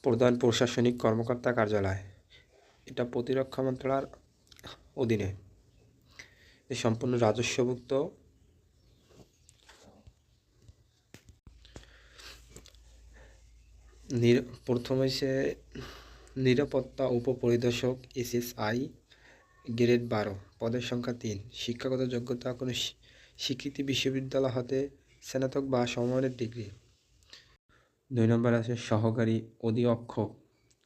প্রধান প্রশাসনিক কর্মকর্তা কার্যালয়, এটা প্রতিরক্ষা মন্ত্রণালয়ের অধীনে। এ সম্পূর্ণ রাজস্বভুক্ত। প্রথম হয়েছে নিরাপত্তা উপপরিদর্শক SSI, গ্রেড 12, পদের সংখ্যা 3, শিক্ষাগত যোগ্যতা কোনো স্বীকৃতি বিশ্ববিদ্যালয় হতে স্নাতক বা সমমানের ডিগ্রি। 2 নম্বর আছে সহকারী অধীক্ষক,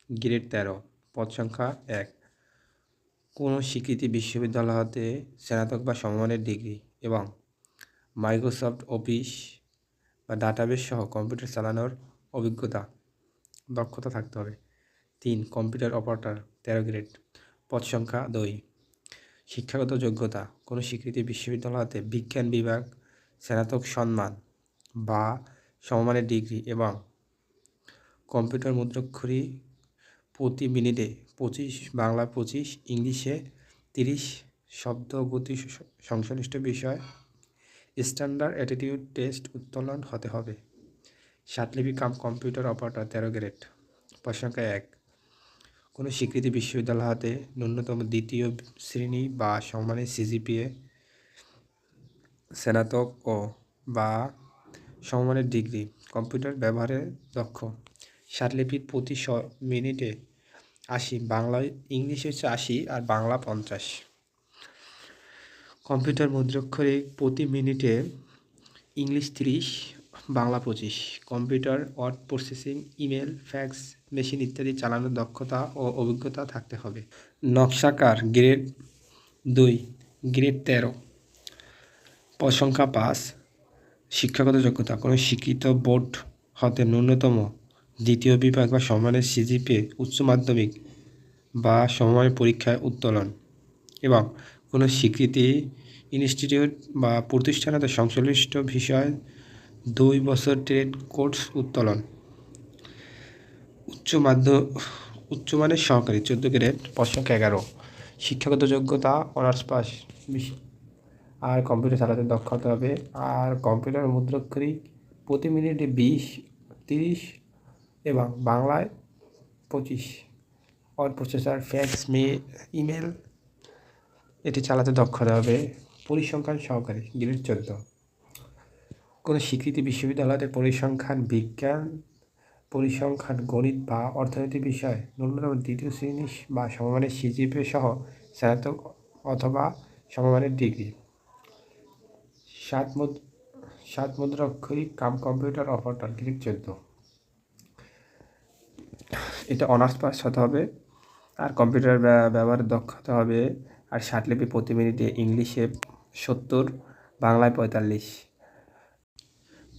গ্রেড 13, পদ সংখ্যা 1, কোনো স্বীকৃতি বিশ্ববিদ্যালয় হতে স্নাতক বা সমমানের ডিগ্রি এবং মাইক্রোসফট অফিস বা ডাটাবেস সহ কম্পিউটার চালানোর দক্ষতা থাকতে হবে। 3 কম্পিউটার অপারেটর, 13 গ্রেড, পদ সংখ্যা 2। শিক্ষাগত যোগ্যতা কোনো স্বীকৃতি বিশ্ববিদ্যালয় হতে বিজ্ঞান বিভাগ স্নাতক সম্মান বা সমমানের ডিগ্রি এবং কম্পিউটার মুদ্রাক্ষরী প্রতি মিনিটে 25, বাংলা 25, ইংলিশে 30 শব্দ গতি সংশ্লিষ্ট বিষয় স্ট্যান্ডার্ড অ্যাটিটিউড টেস্ট উত্তোলন হতে হবে। সাতলিপি কম্পিউটার অপারেটর, 13 গ্রেড, পদ সংখ্যা 1, কোনো স্বীকৃতি বিশ্ববিদ্যালয় হতে ন্যূনতম দ্বিতীয় শ্রেণী বা সমমানের CGPA, স্নাতক ও বা সমমানের ডিগ্রি, কম্পিউটার ব্যবহারে দক্ষ। সাতলিপি প্রতি মিনিটে 80, বাংলা ইংলিশ হচ্ছে 80 আর বাংলা 50। কম্পিউটার মুদ্রাক্ষরে প্রতি মিনিটে English 30, Bangla 25। Computer word processing, email, fax machine ইত্যাদি চালানোর দক্ষতা ও অভিজ্ঞতা থাকতে হবে। নকশাকার, গ্রেড 2, গ্রেড 13, পদ সংখ্যা 5। শিক্ষাগত যোগ্যতা কোনো স্বীকৃত বোর্ড হতে ন্যূনতম দ্বিতীয় বিভাগ বা সমমানের CGPA, উচ্চ মাধ্যমিক বা সমমানের পরীক্ষায় উত্তোলন এবং কোনো স্বীকৃতি ইনস্টিটিউট বা প্রতিষ্ঠান হতে সংশ্লিষ্ট বিষয় 2 বছর ট্রেড কোর্স উত্তোলন। উচ্চমানের সহকারী, 14 গ্রেড, পদ সংখ্যা 11। শিক্ষাগত যোগ্যতা অনার্স পাস আর কম্পিউটার চালাতে দক্ষ হতে হবে। আর কম্পিউটার মুদ্রাক্ষরী প্রতি মিনিটে 20, 30 এবং বাংলায় 25। ওয়ার্ড প্রসেসর, ফ্যাক্স, ইমেল এটি চালাতে দক্ষ হতে হবে। পরিসংখ্যান সহকারী, গ্রেড 14, কোনো স্বীকৃতি বিশ্ববিদ্যালয়তে পরিসংখ্যান বিজ্ঞান, পরিসংখ্যান গণিত বা অর্থনীতি বিষয় ন্যূনতম দ্বিতীয় শ্রেণী বা সমমানের CGPA সহ স্নাতক অথবা সমমানের ডিগ্রি। 7 মুদ্রাক্ষরিক কম্পিউটার অপারেটর, গ্রেড 14, এটা অনার্স পাস হতে হবে আর কম্পিউটার ব্যবহারের দক্ষ হতে হবে। আর সাতলিপি প্রতি মিনিটে ইংলিশে 70, বাংলায় 45।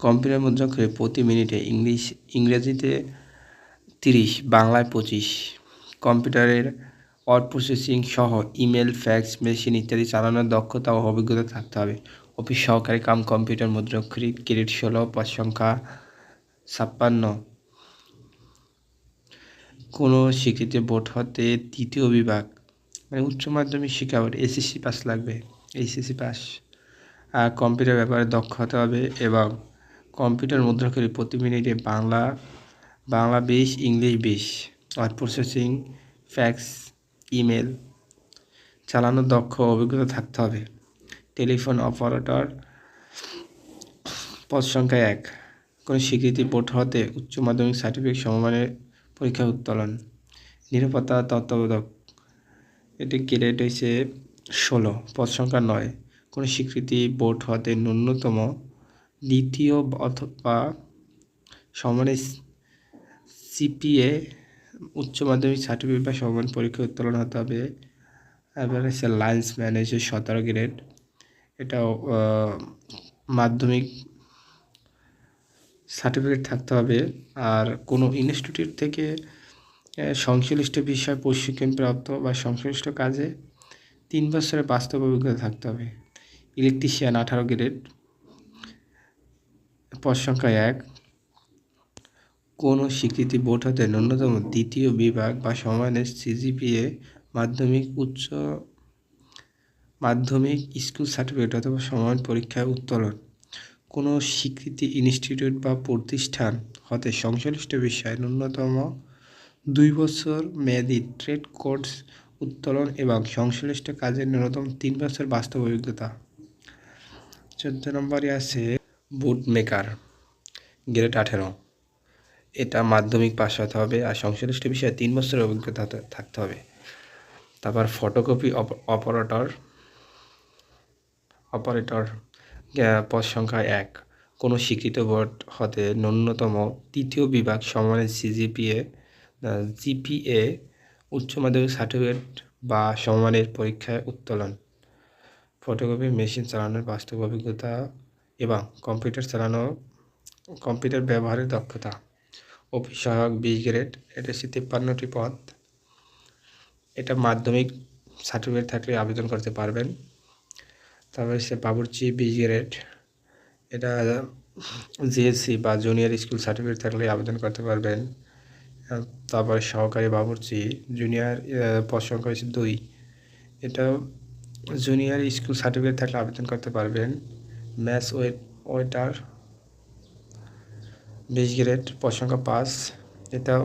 কম্পিউটার মুদ্রাক্ষরে প্রতি মিনিটে ইংরেজিতে 30, বাংলায় 25। কম্পিউটারের ওয়ার্ড প্রসেসিং সহ ইমেল, ফ্যাক্স মেশিন ইত্যাদি চালানোর দক্ষতা ও অভিজ্ঞতা থাকতে হবে। অফিস সহকারী কম্পিউটার মুদ্রাক্ষরী, গ্রেড 16, পদ সংখ্যা 56। কোনো স্বীকৃতি বোর্ড হতে তৃতীয় বিভাগ মানে উচ্চ মাধ্যমিক শিক্ষা বোর্ড SSC পাস লাগবে, HSC পাস। আর কম্পিউটার ব্যাপারে দক্ষ হতে হবে এবং কম্পিউটার মুদ্রাক্ষরী প্রতি মিনিটে Bangla 20, English 20। Word processing, fax, email চালানোর দক্ষ অভিজ্ঞতা থাকতে হবে। টেলিফোন অপারেটর, পদ সংখ্যা 1, কোনো স্বীকৃতি বোর্ড হতে উচ্চ মাধ্যমিক সার্টিফিকেট সমমানের পরীক্ষা উত্তোলন। নিরাপত্তা তত্ত্বাবধায়ক, এটি গ্রেড হয়েছে 16, পদ সংখ্যা 9, কোনো স্বীকৃতি বোর্ড হতে ন্যূনতম দ্বিতীয় অথবা সমমানের CPA, উচ্চ মাধ্যমিক সার্টিফিকেট বা সমমান পরীক্ষা উত্তোলন হতে হবে। এবার হচ্ছে লাইন্সম্যান, হচ্ছে 17 গ্রেড, এটাও মাধ্যমিক সার্টিফিকেট থাকতে হবে। আর কোনো ইনস্টিটিউট থেকে সংশ্লিষ্ট বিষয় প্রশিক্ষণপ্রাপ্ত বা সংশ্লিষ্ট কাজে 3 বছরের বাস্তব অভিজ্ঞতা থাকতে হবে। ইলেকট্রিশিয়ান, 18 গ্রেড, পদ সংখ্যা 1, কোনো স্বীকৃতি বোর্ড হতে ন্যূনতম দ্বিতীয় বিভাগ বা সমমানের CGPA, মাধ্যমিক স্কুল সার্টিফিকেট অথবা সমমান পরীক্ষায় উত্তোলন। কোনো স্বীকৃতি ইনস্টিটিউট বা প্রতিষ্ঠান হতে সংশ্লিষ্ট বিষয়ে ন্যূনতম 2 বছর মেয়াদী ট্রেড কোর্স উত্তোলন এবং সংশ্লিষ্ট কাজের ন্যূনতম 3 বছর বাস্তব অভিজ্ঞতা। 14 নম্বরে আছে বুট মেকার, গ্রেড 18। এটা মাধ্যমিক পাস হতে হবে আর সংশ্লিষ্ট বিষয়ে 3 বছরের অভিজ্ঞতা থাকতে হবে। তারপর ফটোকপি অপারেটর পদ সংখ্যা 1, কোনো স্বীকৃত বোর্ড হতে ন্যূনতম তৃতীয় বিভাগ সমমানের জিপিএ উচ্চ মাধ্যমিক সার্টিফিকেট বা সমমানের পরীক্ষায় উত্তোলন, ফটোকপি মেশিন চালানোর বাস্তব অভিজ্ঞতা এবং কম্পিউটার ব্যবহারের দক্ষতা। অফিস সহায়ক 20 গ্রেড, এটা হচ্ছে 53টি পদ। এটা মাধ্যমিক সার্টিফিকেট থাকলে আবেদন করতে পারবেন। তারপরে হচ্ছে বাবুর্চি 20 গ্রেড, এটা জিএসসি বা জুনিয়র স্কুল সার্টিফিকেট থাকলে আবেদন করতে পারবেন। তারপরে সহকারী বাবুর্চি জুনিয়র পদ সংখ্যা হচ্ছে 2, এটা জুনিয়র স্কুল সার্টিফিকেট থাকলে আবেদন করতে পারবেন। ম্যাথ ওয়েটার 20 গ্রেড, পদ সংখ্যা 5, এটাও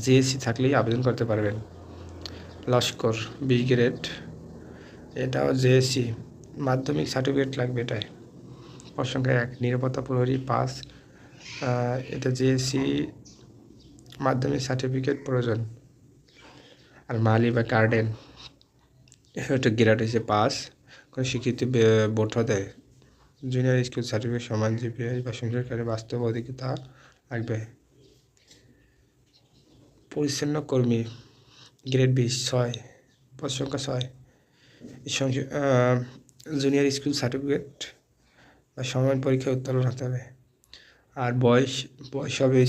জিএসসি থাকলেই আবেদন করতে পারবেন। লস্কর 20 গ্রেড, এটাও জিএসসি মাধ্যমিক সার্টিফিকেট লাগবে এটাই। পদ সংখ্যা 1, নিরাপত্তা প্রহরী 5, এটা জিএসসি মাধ্যমিক সার্টিফিকেট প্রয়োজন। আর মালি বা গার্ডেন, এটা গ্রেড হচ্ছে 5, কোনো স্বীকৃতি বোর্ড হতে জুনিয়র স্কুল সার্টিফিকেট সমান জিপিএ বা সংশ্লিষ্ট বাস্তব অভিজ্ঞতা লাগবে। পরিচ্ছন্ন কর্মী গ্রেড 20 6, পদ সংখ্যা 6, জুনিয়র স্কুল সার্টিফিকেট বা সমান পরীক্ষায় উত্তোলন হতে হবে। আর বয়স হবে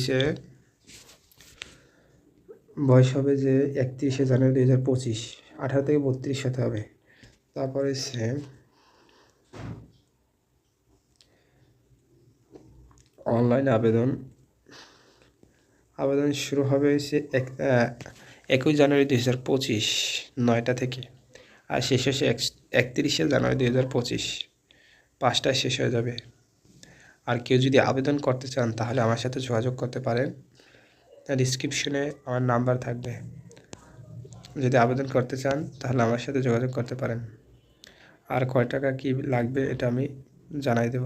যে 31শে জানুয়ারি 2025, 18 থেকে 32 হতে হবে। তারপরে হচ্ছে অনলাইন আবেদন শুরু হবে হচ্ছে 21 জানুয়ারি 2025 9টা থেকে, আর শেষ হচ্ছে 31শে জানুয়ারি 2025 5টায় শেষ হয়ে যাবে। আর কেউ যদি আবেদন করতে চান তাহলে আমার সাথে যোগাযোগ করতে পারেন, ডিসক্রিপশনে আমার নাম্বার থাকবে। যদি আবেদন করতে চান তাহলে আমার সাথে যোগাযোগ করতে পারেন। আর কয় টাকা কী লাগবে এটা আমি জানাই দেব।